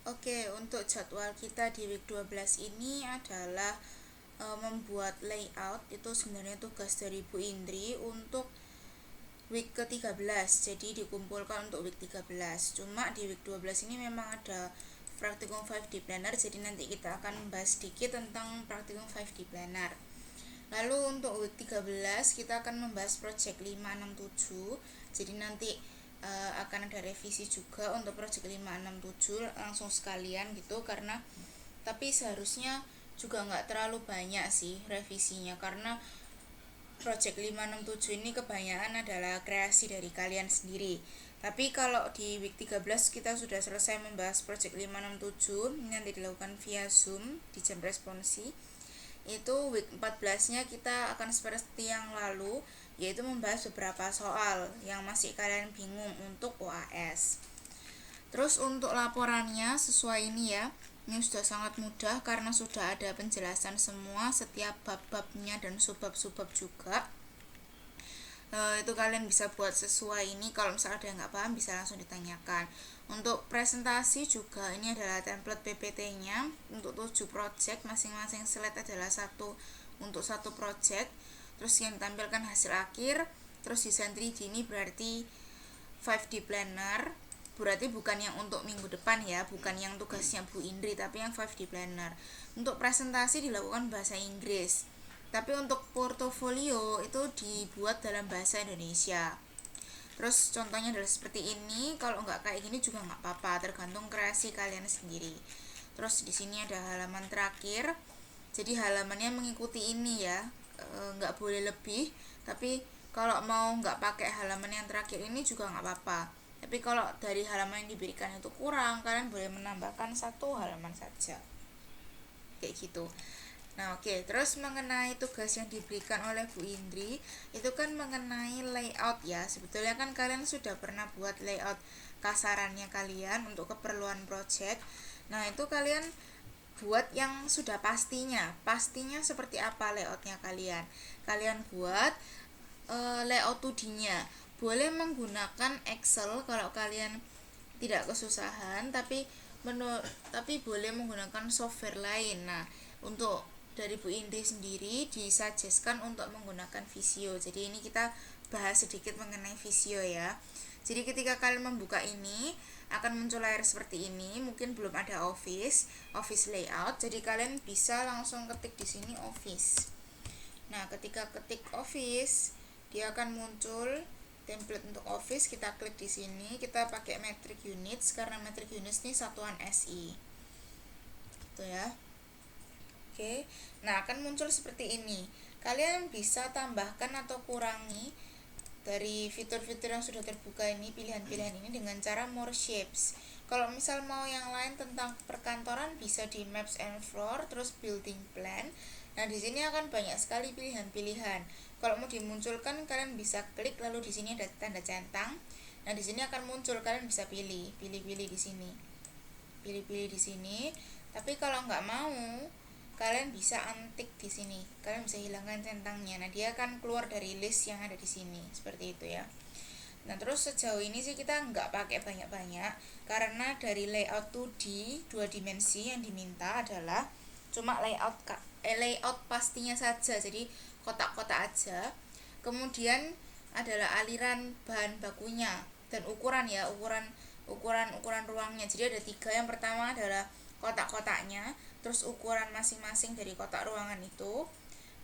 Oke, untuk jadwal kita di week 12 ini adalah membuat layout. Itu sebenarnya tugas dari Bu Indri untuk week ke-13. Jadi dikumpulkan untuk week 13. Cuma di week 12 ini memang ada praktikum 5D planner, jadi nanti kita akan membahas sedikit tentang praktikum 5D planner. Lalu untuk week 13 kita akan membahas project 567. Jadi nanti akan ada revisi juga untuk project 567 langsung sekalian gitu, karena tapi seharusnya juga nggak terlalu banyak sih revisinya, karena project 567 ini kebanyakan adalah kreasi dari kalian sendiri. Tapi kalau di week 13 kita sudah selesai membahas project 567, ini nanti dilakukan via Zoom di jam responsi. Itu week 14 nya kita akan seperti yang lalu, yaitu membahas beberapa soal yang masih kalian bingung untuk UAS. Terus untuk laporannya sesuai ini ya, ini sudah sangat mudah karena sudah ada penjelasan semua setiap bab-babnya dan subbab-subbab juga. Itu kalian bisa buat sesuai ini, kalau misalnya ada yang nggak paham bisa langsung ditanyakan. Untuk presentasi juga ini adalah template PPT-nya untuk 7 project, masing-masing slide adalah untuk satu project. Terus yang ditampilkan hasil akhir. Terus desain 3D ini berarti 5D planner, berarti bukan yang untuk minggu depan ya, bukan yang tugasnya Bu Indri, tapi yang 5D planner. Untuk presentasi dilakukan bahasa Inggris, tapi untuk portofolio itu dibuat dalam bahasa Indonesia. Terus contohnya adalah seperti ini, kalau nggak kayak gini juga nggak apa-apa, tergantung kreasi kalian sendiri. Terus di sini ada halaman terakhir, jadi halamannya mengikuti ini ya, nggak boleh lebih. Tapi kalau mau nggak pakai halaman yang terakhir ini juga nggak apa-apa. Tapi kalau dari halaman yang diberikan itu kurang, kalian boleh menambahkan satu halaman saja, kayak gitu. Nah, oke. Terus mengenai tugas yang diberikan oleh Bu Indri, itu kan mengenai layout ya. Sebetulnya kan kalian sudah pernah buat layout kasarannya kalian untuk keperluan project. Nah, itu kalian buat yang sudah pastinya seperti apa layoutnya kalian. Kalian buat layout 2D-nya. Boleh menggunakan Excel kalau kalian tidak kesusahan, tapi boleh menggunakan software lain. Nah, untuk dari Bu Indri sendiri disuggestkan untuk menggunakan Visio. Jadi ini kita bahas sedikit mengenai Visio ya. Jadi ketika kalian membuka ini akan muncul layar seperti ini. Mungkin belum ada office layout. Jadi kalian bisa langsung ketik di sini office. Nah, ketika ketik office, dia akan muncul template untuk office. Kita klik di sini, kita pakai metric units karena metric units ini satuan SI. Gitu ya. Oke. Nah, akan muncul seperti ini. Kalian bisa tambahkan atau kurangi dari fitur-fitur yang sudah terbuka ini, pilihan-pilihan ini dengan cara more shapes. Kalau misal mau yang lain tentang perkantoran bisa di maps and floor, terus building plan. Nah, di sini akan banyak sekali pilihan-pilihan. Kalau mau dimunculkan kalian bisa klik, lalu di sini ada tanda centang. Nah, di sini akan muncul, kalian bisa pilih di sini. Pilih di sini. Tapi kalau nggak mau, kalian bisa untick di sini. Kalian bisa hilangkan centangnya. Nah, dia akan keluar dari list yang ada di sini. Seperti itu ya. Nah, terus sejauh ini sih kita nggak pakai banyak-banyak karena dari layout 2D 2 dimensi yang diminta adalah cuma layout pastinya saja. Jadi kotak-kotak aja. Kemudian adalah aliran bahan bakunya dan ukuran ya, ukuran ruangnya. Jadi ada 3. Yang pertama adalah kotak-kotaknya, terus ukuran masing-masing dari kotak ruangan itu,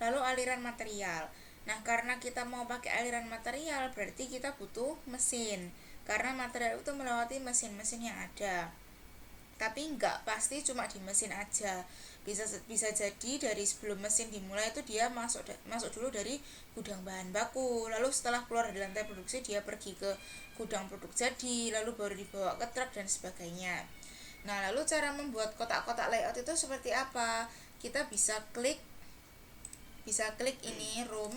lalu aliran material. Nah, karena kita mau pakai aliran material berarti kita butuh mesin, karena material itu melewati mesin-mesin yang ada. Tapi nggak pasti cuma di mesin aja, bisa jadi dari sebelum mesin dimulai itu dia masuk dulu dari gudang bahan baku, lalu setelah keluar dari lantai produksi dia pergi ke gudang produk jadi, lalu baru dibawa ke truk dan sebagainya. Nah, lalu cara membuat kotak-kotak layout itu seperti apa? Kita bisa klik ini room.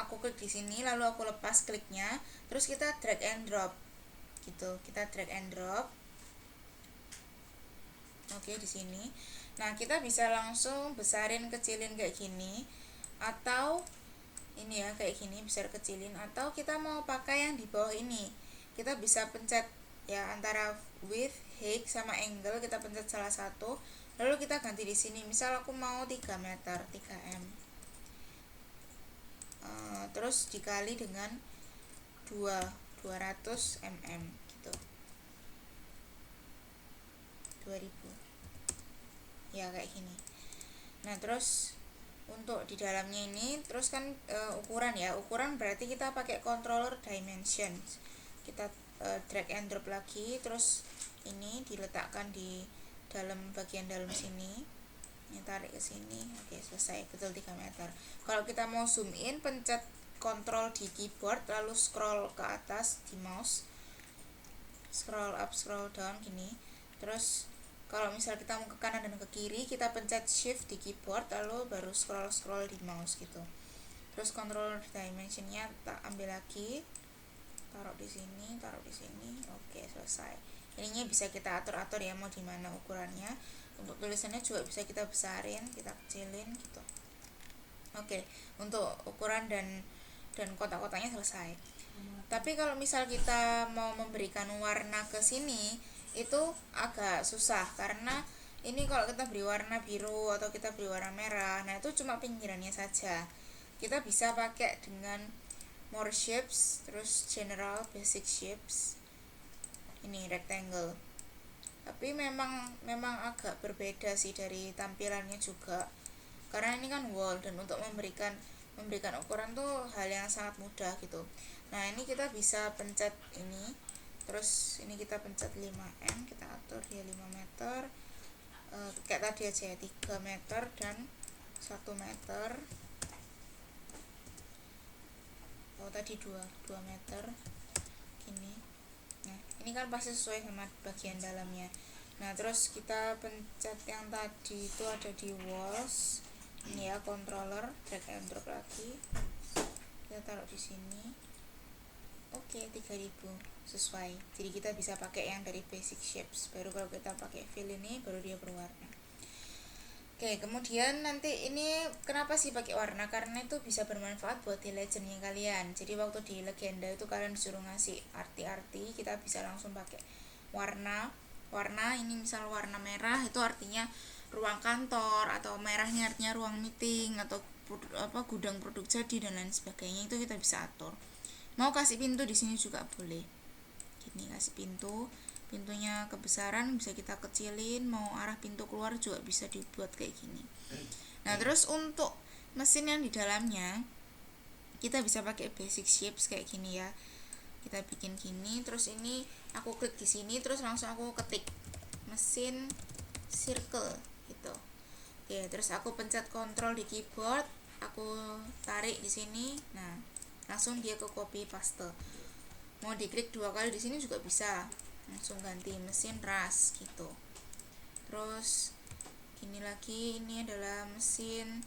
Aku klik di sini, lalu aku lepas kliknya, terus kita drag and drop gitu. Kita drag and drop. Oke, di sini. Nah, kita bisa langsung besarin kecilin kayak gini, atau ini ya kayak gini, besar kecilin, atau kita mau pakai yang di bawah ini, kita bisa pencet ya antara width, height sama angle, kita pencet salah satu, lalu kita ganti di sini. Misal aku mau 3 meter, 3 m, terus dikali dengan 200 mm gitu, 2000 ya, kayak gini. Nah terus untuk di dalamnya ini terus kan ukuran ya, ukuran berarti kita pakai controller dimensions, kita drag and drop lagi, terus ini diletakkan di dalam bagian dalam sini, ini tarik ke sini. Oke, selesai, betul 3 meter. Kalau kita mau zoom in, pencet kontrol di keyboard lalu scroll ke atas di mouse, scroll up scroll down gini. Terus kalau misal kita mau ke kanan dan ke kiri, kita pencet shift di keyboard lalu baru scroll di mouse gitu. Terus controller dimensionnya tak ambil lagi, taruh di sini, Oke, selesai. Ininya bisa kita atur ya, mau di mana ukurannya. Untuk tulisannya juga bisa kita besarin, kita kecilin gitu. Oke, untuk ukuran dan kotak-kotaknya selesai. Tapi kalau misal kita mau memberikan warna ke sini, itu agak susah, karena ini kalau kita beri warna biru atau kita beri warna merah, nah itu cuma pinggirannya saja. Kita bisa pakai dengan more shapes, terus general, basic shapes, ini rectangle. Tapi memang agak berbeda sih dari tampilannya juga, karena ini kan wall, dan untuk memberikan ukuran tuh hal yang sangat mudah gitu. Nah ini kita bisa pencet ini, terus ini kita pencet 5 m, kita atur dia 5 meter, kayak tadi aja ya, 3 meter dan 1 meter. Oh tadi 2 meter gini. Nah ini kan pasti sesuai sama bagian dalamnya. Nah terus kita pencet yang tadi itu ada di walls, ini ya, controller, drag and drop lagi, kita taruh di sini. Oke, 3000 sesuai. Jadi kita bisa pakai yang dari basic shapes. Baru kalau kita pakai fill ini baru dia berwarna. Oke, kemudian nanti ini kenapa sih pakai warna? Karena itu bisa bermanfaat buat di legendnya kalian. Jadi waktu di legenda itu kalian disuruh ngasih arti-arti, kita bisa langsung pakai warna. Warna ini misal warna merah itu artinya ruang kantor, atau merahnya artinya ruang meeting atau gudang produk jadi dan lain sebagainya, itu kita bisa atur. Mau kasih pintu di sini juga boleh. Gini, kasih pintunya kebesaran bisa kita kecilin, mau arah pintu keluar juga bisa dibuat kayak gini. Nah, terus untuk mesin yang di dalamnya kita bisa pakai basic shapes kayak gini ya. Kita bikin gini, terus ini aku klik di sini, terus langsung aku ketik mesin circle gitu. Oke, terus aku pencet kontrol di keyboard, aku tarik di sini. Nah, langsung dia ke copy paste. Mau diklik 2 kali di sini juga bisa, langsung ganti mesin ras gitu. Terus gini lagi, ini adalah mesin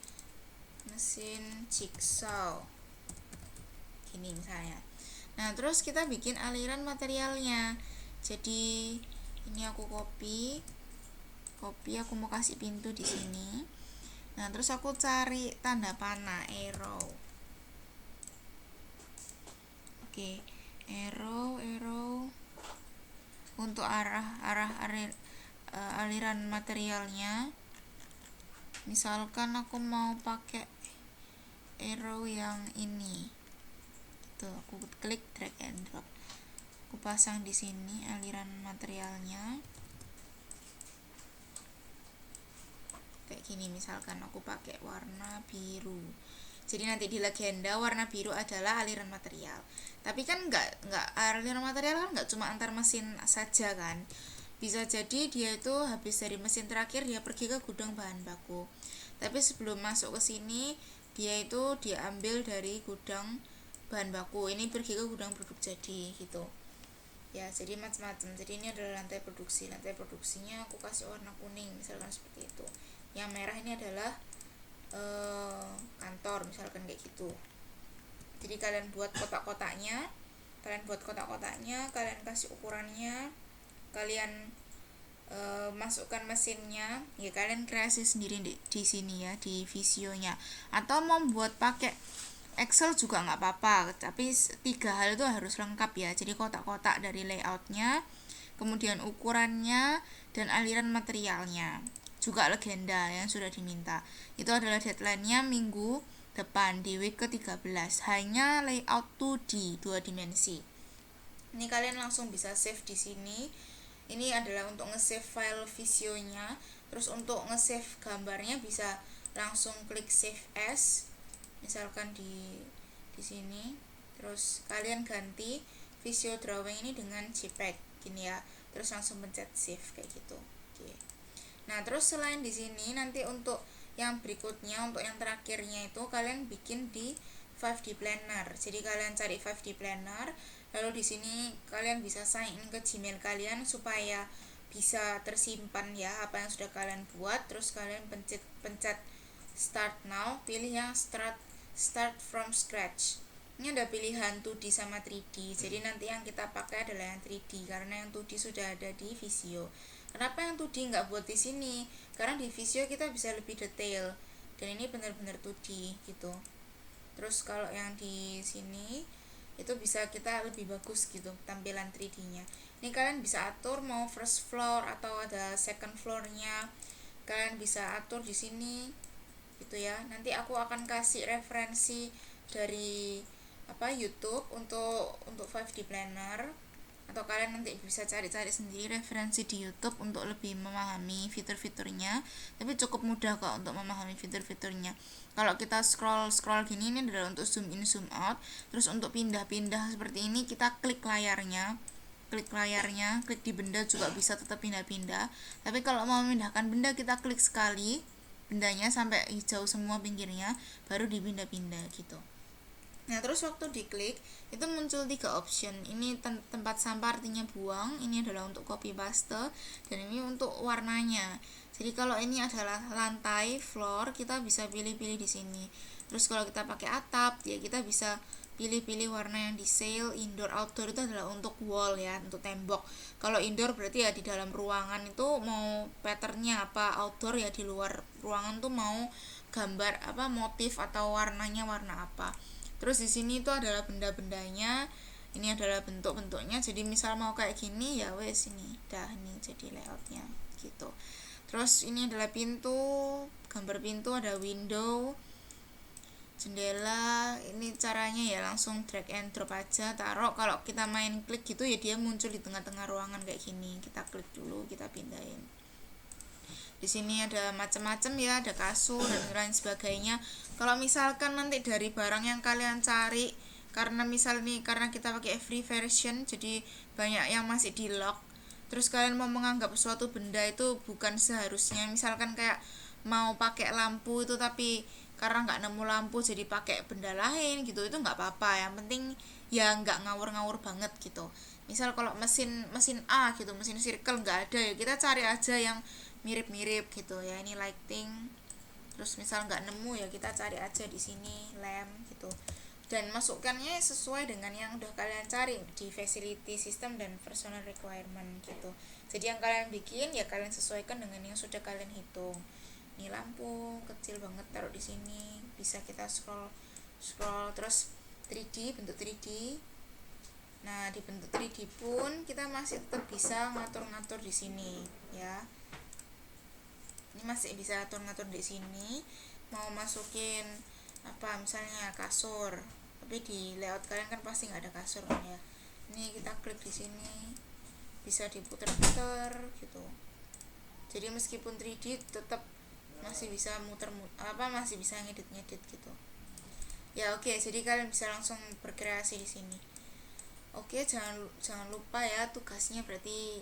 jigsaw gini misalnya. Nah terus kita bikin aliran materialnya. Jadi ini aku copy, aku mau kasih pintu di sini. Nah terus aku cari tanda panah arrow. Oke, arrow untuk aliran materialnya. Misalkan aku mau pakai arrow yang ini, gitu. Aku klik drag and drop, aku pasang di sini aliran materialnya kayak gini. Misalkan aku pakai warna biru. Jadi nanti di legenda warna biru adalah aliran material. Tapi kan nggak aliran material kan nggak cuma antar mesin saja kan. Bisa jadi dia itu habis dari mesin terakhir dia pergi ke gudang bahan baku. Tapi sebelum masuk ke sini dia itu diambil dari gudang bahan baku. Ini pergi ke gudang produk jadi gitu. Ya, jadi macam-macam. Jadi ini adalah lantai produksi. Lantai produksinya aku kasih warna kuning misalkan seperti itu. Yang merah ini adalah kantor misalkan kayak gitu. Jadi kalian buat kotak-kotaknya, kalian kasih ukurannya, kalian masukkan mesinnya, ya kalian kreasi sendiri di sini ya, di visionya. Atau mau buat pakai Excel juga nggak apa-apa, tapi 3 hal itu harus lengkap ya. Jadi kotak-kotak dari layoutnya, kemudian ukurannya, dan aliran materialnya. Juga legenda yang sudah diminta. Itu adalah deadline-nya minggu depan di week ke-13. Hanya layout 2D, 2 dimensi. Ini kalian langsung bisa save di sini. Ini adalah untuk nge-save file visionya. Terus untuk nge-save gambarnya bisa langsung klik save as. Misalkan di sini. Terus kalian ganti visio drawing ini dengan JPEG gini ya. Terus langsung pencet save kayak gitu. Oke. Nah, terus selain di sini nanti untuk yang berikutnya, untuk yang terakhirnya itu kalian bikin di 5D Planner. Jadi kalian cari 5D Planner, lalu di sini kalian bisa sign in ke Gmail kalian supaya bisa tersimpan ya apa yang sudah kalian buat. Terus kalian pencet start now, pilih yang start from scratch. Ini ada pilihan 2D sama 3D. Jadi nanti yang kita pakai adalah yang 3D karena yang 2D sudah ada di Visio. Kenapa yang 2D nggak buat di sini? Karena di Visio kita bisa lebih detail dan ini benar-benar 2D gitu. Terus kalau yang di sini itu bisa kita lebih bagus gitu tampilan 3D-nya. Ini kalian bisa atur mau first floor atau ada second floor-nya. Kalian bisa atur di sini gitu ya. Nanti aku akan kasih referensi dari YouTube untuk 5D Planner, atau kalian nanti bisa cari-cari sendiri referensi di YouTube untuk lebih memahami fitur-fiturnya. Tapi cukup mudah kok untuk memahami fitur-fiturnya. Kalau kita scroll gini, ini adalah untuk zoom in zoom out. Terus untuk pindah-pindah seperti ini kita klik layarnya, klik di benda juga bisa tetap pindah-pindah. Tapi kalau mau memindahkan benda kita klik sekali bendanya sampai hijau semua pinggirnya, baru dipindah-pindah gitu. Nah, terus waktu diklik itu muncul 3 option. Ini tempat sampah artinya buang, ini adalah untuk copy paste, dan ini untuk warnanya. Jadi kalau ini adalah lantai, floor, kita bisa pilih-pilih di sini. Terus kalau kita pakai atap, ya kita bisa pilih-pilih warna yang di sale. Indoor, outdoor itu adalah untuk wall ya, untuk tembok. Kalau indoor berarti ya di dalam ruangan itu mau patternnya apa, outdoor ya di luar ruangan tuh mau gambar apa, motif atau warnanya warna apa. Terus di sini itu adalah benda-bendanya, ini adalah bentuk-bentuknya. Jadi misal mau kayak gini ya wes ini dah, ini jadi layoutnya gitu. Terus ini adalah pintu, gambar pintu, ada window, jendela. Ini caranya ya langsung drag and drop aja, taruh. Kalau kita main klik gitu ya dia muncul di tengah-tengah ruangan kayak gini. Kita klik dulu, kita pindahin. Di sini ada macam-macam ya, ada kasur dan lain sebagainya. Kalau misalkan nanti dari barang yang kalian cari, karena kita pakai free version, jadi banyak yang masih di lock. Terus kalian mau menganggap suatu benda itu bukan seharusnya, misalkan kayak mau pakai lampu itu tapi karena nggak nemu lampu jadi pakai benda lain gitu, itu nggak apa-apa. Yang penting ya nggak ngawur-ngawur banget gitu. Misal kalau mesin A gitu, mesin circle nggak ada ya kita cari aja yang mirip-mirip gitu ya. Ini lighting, terus misal nggak nemu ya kita cari aja di sini lamp gitu, dan masukkannya sesuai dengan yang udah kalian cari di facility system dan personal requirement gitu. Jadi yang kalian bikin ya kalian sesuaikan dengan yang sudah kalian hitung. Ini lampu kecil banget taruh di sini, bisa kita scroll terus 3D, bentuk 3D. Nah, di bentuk 3D pun kita masih tetap bisa ngatur-ngatur di sini ya. Ini masih bisa atur-ngatur di sini. Mau masukin apa misalnya kasur, tapi di layout kalian kan pasti nggak ada kasur kan ya. Ini kita klik di sini, bisa diputer-puter gitu. Jadi meskipun 3D tetap masih bisa masih bisa ngedit gitu. Ya oke, jadi kalian bisa langsung berkreasi di sini. Oke, jangan lupa ya tugasnya berarti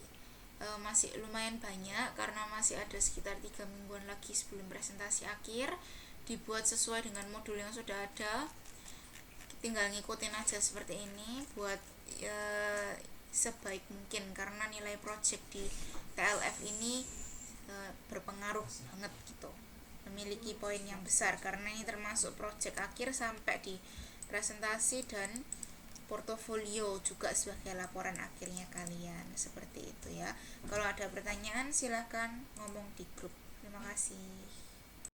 masih lumayan banyak karena masih ada sekitar 3 mingguan lagi sebelum presentasi akhir. Dibuat sesuai dengan modul yang sudah ada, tinggal ngikutin aja seperti ini buat sebaik mungkin, karena nilai project di TLF ini berpengaruh banget gitu, memiliki poin yang besar karena ini termasuk project akhir sampai di presentasi dan portofolio juga sebagai laporan akhirnya kalian, seperti itu ya. Kalau ada pertanyaan silahkan ngomong di grup. Terima kasih.